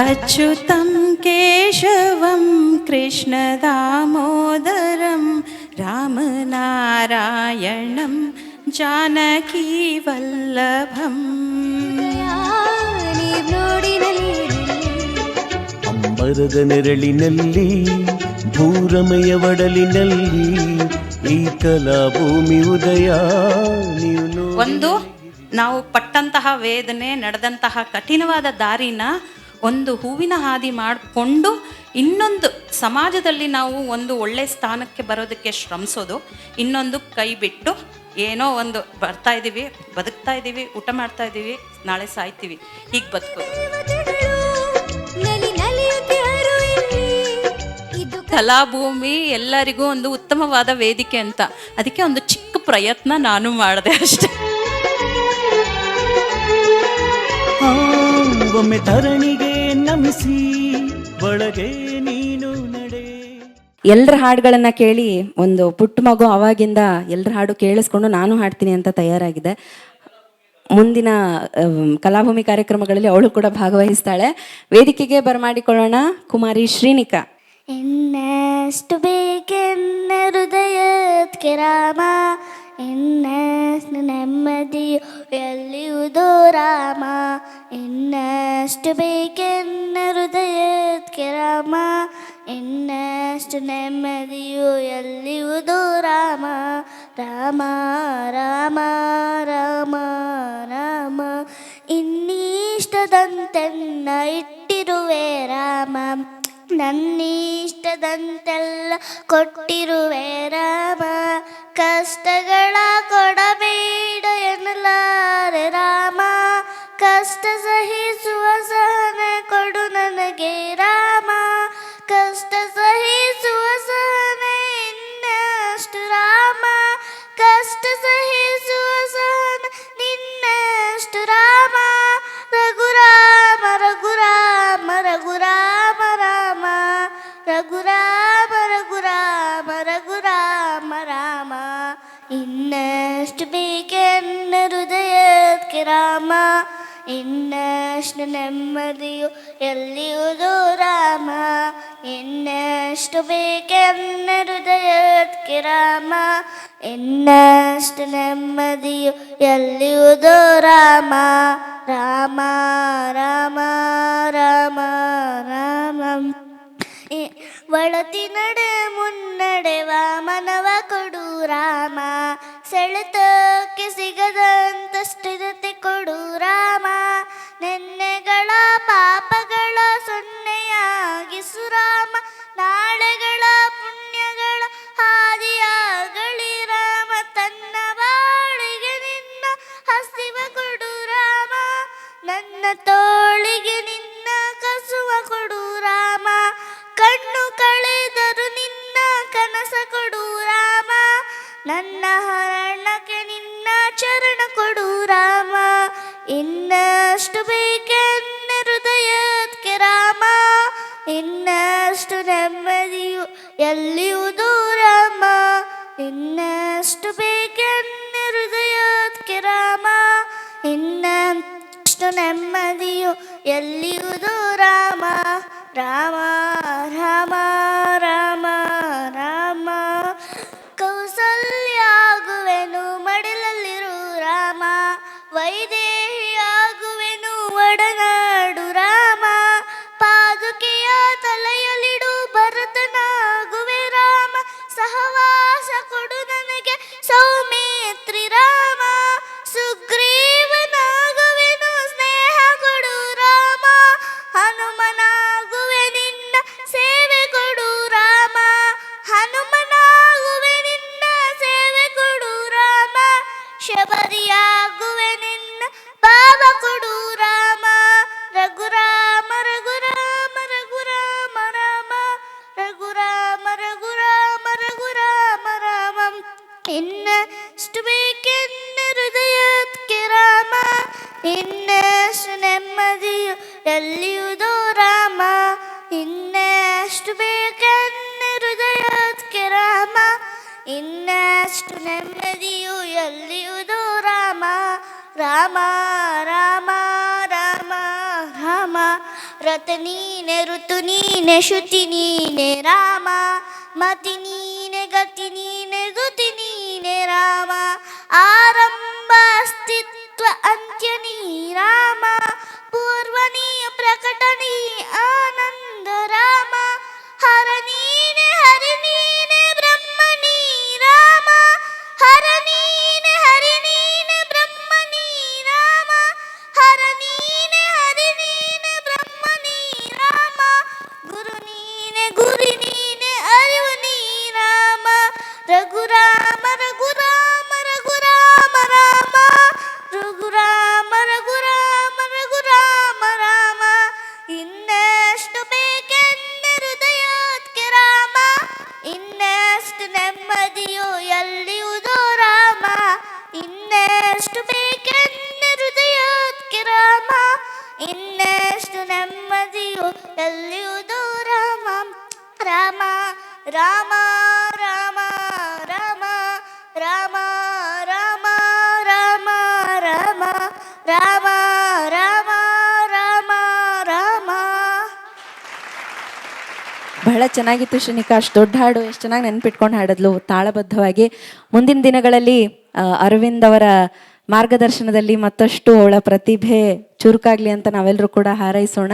अच्युतं केशवं कृष्णदामोदरं रामनारायणं जानकीवल्लभम्. ಅಂಬರದ ನೆರಳಿನಲ್ಲಿ ಭೂರಮೆಯ ಒಡಲಿನಲ್ಲಿ ಈ ಕಲಾಭೂಮಿ ಉದಯ ನೀವು ಒಂದು ನಾವು ಪಟ್ಟಂತಹ ವೇದನೆ, ನಡೆದಂತಹ ಕಠಿಣವಾದ ದಾರಿನ ಒಂದು ಹೂವಿನ ಹಾದಿ ಮಾಡಿಕೊಂಡು ಇನ್ನೊಂದು ಸಮಾಜದಲ್ಲಿ ನಾವು ಒಂದು ಒಳ್ಳೆ ಸ್ಥಾನಕ್ಕೆ ಬರೋದಕ್ಕೆ ಶ್ರಮಿಸೋದು, ಇನ್ನೊಂದು ಕೈ ಬಿಟ್ಟು ಏನೋ ಒಂದು ಬರ್ತಾ ಇದ್ದೀವಿ, ಬದುಕ್ತಾ ಇದ್ದೀವಿ, ಊಟ ಮಾಡ್ತಾ ಇದ್ದೀವಿ, ನಾಳೆ ಸಾಯ್ತೀವಿ, ಹೀಗೆ ಬದುಕೋದು. ಕಲಾಭೂಮಿ ಎಲ್ಲರಿಗೂ ಒಂದು ಉತ್ತಮವಾದ ವೇದಿಕೆ ಅಂತ, ಅದಕ್ಕೆ ಒಂದು ಚಿಕ್ಕ ಪ್ರಯತ್ನ ನಾನು ಮಾಡಿದೆ ಅಷ್ಟೆ. ಒಮ್ಮೆ ಧರಣಿಗೆ ನಮಿಸಿ ಒಳಗೆ ನೀನು ನಡೆ. ಎಲ್ಲರ ಹಾಡುಗಳನ್ನ ಕೇಳಿ ಒಂದು ಪುಟ್ಟ ಮಗು ಅವಾಗಿಂದ ಎಲ್ಲರ ಹಾಡು ಕೇಳಿಸ್ಕೊಂಡು ನಾನು ಹಾಡ್ತೀನಿ ಅಂತ ತಯಾರಾಗಿದೆ. ಮುಂದಿನ ಕಲಾಭೂಮಿ ಕಾರ್ಯಕ್ರಮಗಳಲ್ಲಿ ಅವಳು ಕೂಡ ಭಾಗವಹಿಸ್ತಾಳೆ. ವೇದಿಕೆಗೆ ಬರಮಾಡಿಕೊಳ್ಳೋಣ ಕುಮಾರಿ ಶ್ರೀನಿಕಾ. ಎನ್ನಷ್ಟು ಬೇಕೆನ್ನ ಹೃದಯಕ್ಕೆ ರಾಮ, ಎನ್ನಷ್ಟು ನೆಮ್ಮದಿಯು ಎಲ್ಲಿಯುವುದೋ ರಾಮ. ಎನ್ನಷ್ಟು ಬೇಕೆನ್ನ ಹೃದಯಕ್ಕೆ ರಾಮ, ಎನ್ನಷ್ಟು ನೆಮ್ಮದಿಯು ಎಲ್ಲಿಯುವುದೋ ರಾಮ. ರಾಮ ರಾಮ ರಾಮ ರಾಮ ಇನ್ನಿಷ್ಟದಂತೆನ್ನ ಇಟ್ಟಿರುವೆ ರಾಮ, ನನ್ನಿಷ್ಟದಂತೆಲ್ಲ ಕೊಟ್ಟಿರುವೆ ರಾಮ. ಕಷ್ಟಗಳ ಕೊಡಬೇಡ ಎನ್ನಲಾರೆ ರಾಮ, ಕಷ್ಟ ಸಹಿಸುವ ಸಹನೆ ಕೊಡು ನನಗೆ ರಾಮ. ಕಷ್ಟ ಸಹಿಸುವ ಸಹನೆ ಇನ್ನಷ್ಟು ರಾಮ, ಕಷ್ಟ ಸಹಿಸುವ ಸಹನೆ ನಿನ್ನಷ್ಟು ರಾಮ. ರಘುರಾಮ ರಘುರಾಮ ರಘುರಾಮ ರಾಮ, ರಘುರಾಮ ರಘುರಾಮ ರಘುರಾಮ ರಾಮ. ಇನ್ನಷ್ಟು ಬೇಕೆನ್ನ ಹೃದಯಕ್ಕೆ ರಾಮ, ಇನ್ನಷ್ಟು ನೆಮ್ಮದಿಯು ಎಲ್ಲಿಯುವುದೋ ರಾಮ. ಇನ್ನಷ್ಟು ಬೇಕೆನ್ನ ಹೃದಯಕ್ಕೆ ರಾಮ, ಇನ್ನಷ್ಟು ನೆಮ್ಮದಿಯು ಎಲ್ಲಿಯುವುದೋ ರಾಮ. ರಾಮ ರಾಮ ರಾಮ ರಾಮ ಒಳತಿ ನಡೆ ಮುನ್ನಡೆವ ಮನವ ಕೊಡು ರಾಮ, ಸೆಳೆತಕ್ಕೆ ಸಿಗದಂತ ಸ್ಥಿರತೆ ಕೊಡು ರಾಮ. ನೆನ್ನೆಗಳ ಪಾಪಗಳ ಸೊನ್ನೆಯಾಗಿಸು ರಾಮ, ನಾಳೆಗಳ ಪುಣ್ಯಗಳ ಹಾದಿಯಾಗಲಿ ರಾಮ. ತನ್ನ ಬಾಳಿಗೆ ನಿನ್ನ ಹಸಿವ ಕೊಡು ರಾಮ, ನನ್ನ ತೋಳಿಗೆ ನಿನ್ನ ಕಸುವ ಕೊಡು ರಾಮ. ಕಣ್ಣು ಕಳೆದರು ನಿನ್ನ ಕನಸ ಕೊಡು ರಾಮ, ನನ್ನ ಹರಣಕ್ಕೆ ನಿನ್ನ ಚರಣ ಕೊಡು ರಾಮ. ಇನ್ನಷ್ಟು ಬೇಕೆನ್ನ ಹೃದಯಕ್ಕೆ ರಾಮ, ಇನ್ನಷ್ಟು ನೆಮ್ಮದಿಯು ಎಲ್ಲಿಯುವುದೋ ರಾಮ. ಇನ್ನಷ್ಟು ಬೇಕೆನ್ನ ಹೃದಯಕ್ಕೆ ರಾಮ, ಇನ್ನಷ್ಟು ನೆಮ್ಮದಿಯು ಎಲ್ಲಿಯುವುದೋ ರಾಮ. ರಾಮ ರಾಮ ರಾಮ ರಾಮ ಕೌಸಲ್ಯಾಗುವೆನು ಮಡಿಲಲ್ಲಿರು ರಾಮ, ವೈದೇಹಿಯಾಗುವೆನು ಒಡನಾಡು ರಾಮ. ಪಾದುಕೆಯ ತಲೆಯಲಿಡು ಭರತನಾಗುವೆ ರಾಮ, ಸಹವಾಸ ಕೊಡು ನನಗೆ ಸೌಮಿತ್ರಿ ರಾಮ. ಸುಗ್ರೀವನಾಗುವೆನು ಸ್ನೇಹ ಕೊಡು ರಾಮ, ಹನುಮನಾಗುವೆ ನಿನ್ನ ಸೇವೆ ಕೊಡು ರಾಮ. ಹನುಮನಾಗುವೆ ನಿನ್ನ ಸೇವೆ ಕೊಡು ರಾಮ, ಶಬರಿಯಾಗುವೆ ನಿನ್ನ ಭಾವ ಕೊಡು ರಾಮ. ರಘುರಾಮ ರಘುರಾಮ ರಘುರಾಮ ರಾಮ, ರಘುರಾಮ ರಘುರಾಮ ರಘುರಾಮ ರಾಮ ಇನ್ನಷ್ಟು ಬೇಕೆನ್ನ ಹೃದಯಕ್ಕೆ ರಾಮ, ಇನ್ನಷ್ಟು ನೆಮ್ಮದಿಯು ಎಲ್ಲಿಯುವುದೋ ರಾಮ. ಇನ್ನಷ್ಟು ಬೇಕೆನ್ನ ಹೃದಯಕ್ಕೆ ರಾಮ, ಇನ್ನಷ್ಟು ನೆಮ್ಮದಿಯು ಎಲ್ಲಿಯುವುದೋ ರಾಮ. ರಾಮ ರಾಮ ರಾಮ ರಾಮ ವ್ರತ ನೀನೆ ಋತು ನೀನೆ ಶ್ರುತಿ ನೀನೆ ರಾಮ ಮತಿ ನೀನೆ ಗತಿ ನೀನೆ ಗುತಿ ನೀನೆ ರಾಮ ಆರಂಭ ಅಸ್ತಿತ್ವ ಅಂತ್ಯ ನೀ ರಾಮ ಪೂರ್ವನೀಯ ಪ್ರಕಟಣೀ ಆನಂದ ರಾಮ ಹರ ನೀನೆ ಹರಿ ನೀನೆ ಬ್ರಹ್ಮ ನೀ ರಾಮ ಹರ ನೀನೆ ಹರಿ ನೀನೆ ಬ್ರಹ್ಮ ನೀ ರಾಮ ಹರ ನೀನೆ ಹರಿ ನೀನೆ ಬ್ರಹ್ಮ ನೀ ರಾಮ ಗುರು ನೀನೆ ಗುರಿ ನೀನೆ ಅರಿವು ನೀ ರಾಮ ರಘುರಾಮ ರಘುರಾಮ ರಘುರಾಮ ರಾಮ ರಘುರಾಮ ರಘುರಾಮ ರಘುರಾಮ ರಾಮ ಇನ್ನೆಷ್ಟು ಬೇಕೆಂದೆ ಹೃದಯಕ್ಕೆ ರಾಮ ಇನ್ನೆಷ್ಟು ನೆಮ್ಮದಿಯೋ ಎಲ್ಲಿಯುವುದೋ ರಾಮ ಇನ್ನೆಷ್ಟು ಬೇಕೆಂದೆ ಹೃದಯಕ್ಕೆ ರಾಮ ಇನ್ನೆಷ್ಟು ನೆಮ್ಮದಿಯೋ ಎಲ್ಲಿಯುವುದೋ ರಾಮ ರಾಮ ರಾಮ ರಾಮ ರಾಮ ರಾಮ ರಾಮ ರಾಮ ರಾಮ ರಾಮ ರಾಮ ರಾಮ ರಾಮ. ಬಹಳ ಚೆನ್ನಾಗಿತ್ತು ಶ್ರೀನಿಕಾ, ಅಷ್ಟು ದೊಡ್ಡ ಹಾಡು ಎಷ್ಟು ಚೆನ್ನಾಗಿ ನೆನ್ಪಿಟ್ಕೊಂಡು ಹಾಡಿದ್ಲು ತಾಳಬದ್ಧವಾಗಿ. ಮುಂದಿನ ದಿನಗಳಲ್ಲಿ ಅರವಿಂದ್ ಅವರ ಮಾರ್ಗದರ್ಶನದಲ್ಲಿ ಮತ್ತಷ್ಟು ಅವಳ ಪ್ರತಿಭೆ ಚುರುಕಾಗ್ಲಿ ಅಂತ ನಾವೆಲ್ಲರೂ ಕೂಡ ಹಾರೈಸೋಣ.